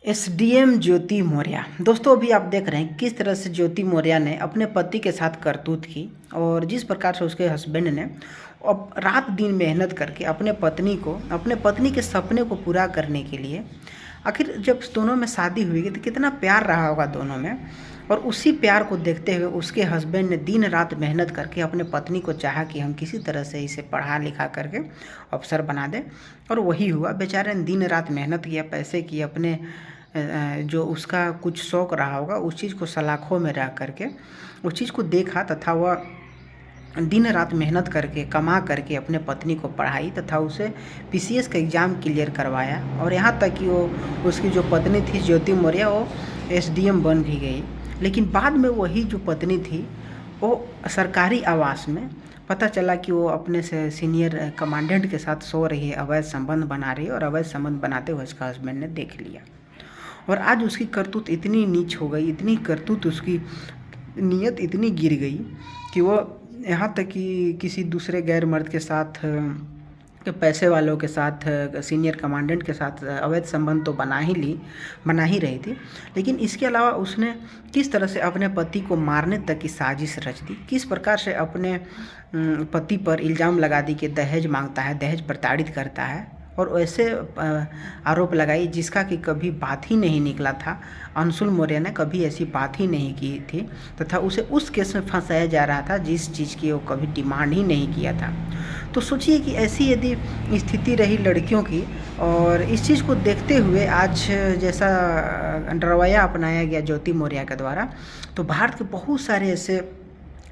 SDM ज्योति मौर्य। दोस्तों अभी आप देख रहे हैं किस तरह से ज्योति मौर्य ने अपने पति के साथ करतूत की और जिस प्रकार से उसके हस्बैंड ने अब रात दिन मेहनत करके अपने पत्नी के सपने को पूरा करने के लिए आखिर जब दोनों में शादी हुई तो कितना प्यार रहा होगा दोनों में। और उसी प्यार को देखते हुए उसके हस्बैंड ने दिन रात मेहनत करके अपने पत्नी को चाहा कि हम किसी तरह से इसे पढ़ा लिखा करके अफसर बना दें। और वही हुआ, बेचारे ने दिन रात मेहनत किया, पैसे किए, अपने जो उसका कुछ शौक़ रहा होगा उस चीज़ को सलाखों में रह करके उस चीज़ को देखा तथा वह दिन रात मेहनत करके कमा करके अपने पत्नी को पढ़ाई तथा उसे पीसीएस का एग्ज़ाम क्लियर करवाया। और यहाँ तक कि वो उसकी जो पत्नी थी ज्योति मौर्य वो एसडीएम बन भी गई। लेकिन बाद में वही जो पत्नी थी वो सरकारी आवास में पता चला कि वो अपने से सीनियर कमांडेंट के साथ सो रही है, अवैध संबंध बना रही है। और अवैध संबंध बनाते हुए उसका हस्बैंड ने देख लिया। और आज उसकी करतूत इतनी नीच हो गई, इतनी करतूत, उसकी नीयत इतनी गिर गई कि वो यहाँ तक कि किसी दूसरे गैर मर्द के साथ के पैसे वालों के साथ सीनियर कमांडेंट के साथ अवैध संबंध तो बना ही रही थी। लेकिन इसके अलावा उसने किस तरह से अपने पति को मारने तक की साजिश रच दी, किस प्रकार से अपने पति पर इल्ज़ाम लगा दी कि दहेज मांगता है, दहेज प्रताड़ित करता है। और ऐसे आरोप लगाई जिसका कि कभी बात ही नहीं निकला था। अंशुल मौर्य ने कभी ऐसी बात ही नहीं की थी तथा उसे उस केस में फंसाया जा रहा था जिस चीज़ की वो कभी डिमांड ही नहीं किया था। तो सोचिए कि ऐसी यदि स्थिति रही लड़कियों की, और इस चीज़ को देखते हुए आज जैसा रवैया अपनाया गया ज्योति मौर्य के द्वारा, तो भारत के बहुत सारे ऐसे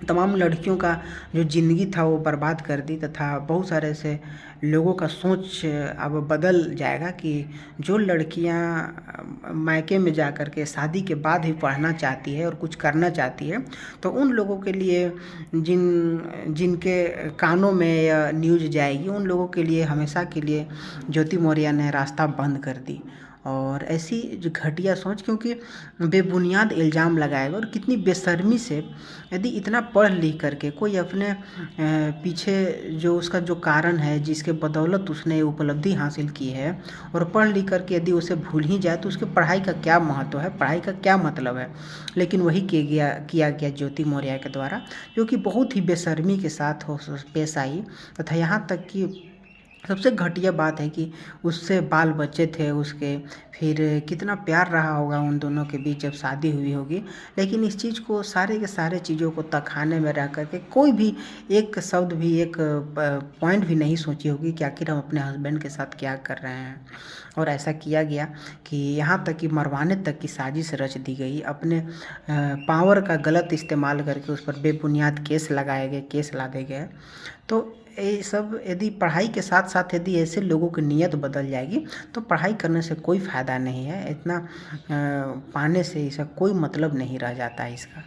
तमाम लड़कियों का जो ज़िंदगी था वो बर्बाद कर दी तथा बहुत सारे ऐसे लोगों का सोच अब बदल जाएगा कि जो लड़कियां मायके में जा कर के शादी के बाद ही पढ़ना चाहती है और कुछ करना चाहती है, तो उन लोगों के लिए जिनके कानों में यह न्यूज़ जाएगी उन लोगों के लिए हमेशा के लिए ज्योति मौर्य ने रास्ता बंद कर दी। और ऐसी जो घटिया सोच, क्योंकि बेबुनियाद इल्ज़ाम लगाएगा। और कितनी बेशर्मी से यदि इतना पढ़ लिख करके कोई अपने पीछे जो उसका जो कारण है जिसके बदौलत उसने उपलब्धि हासिल की है और पढ़ लिख करके यदि उसे भूल ही जाए तो उसके पढ़ाई का क्या महत्व है, पढ़ाई का क्या मतलब है। लेकिन वही किया गया ज्योति मौर्य के द्वारा, जो कि बहुत ही बेशर्मी के साथ हो पेश आई। तथा यहाँ तक कि सबसे घटिया बात है कि उससे बाल बच्चे थे उसके, फिर कितना प्यार रहा होगा उन दोनों के बीच जब शादी हुई होगी। लेकिन इस चीज़ को सारे के सारे चीज़ों को तखाने में रह करके कोई भी एक शब्द भी, एक पॉइंट भी नहीं सोची होगी कि आखिर हम अपने हस्बैंड के साथ क्या कर रहे हैं। और ऐसा किया गया कि यहाँ तक कि मरवाने तक की साजिश रच दी गई। अपने पावर का गलत इस्तेमाल करके उस पर बेबुनियाद केस लगाए गए, केस लादे गए। तो ये सब यदि पढ़ाई के साथ साथ यदि ऐसे लोगों की नीयत बदल जाएगी तो पढ़ाई करने से कोई फ़ायदा नहीं है। इतना पाने से इसका कोई मतलब नहीं रह जाता है इसका।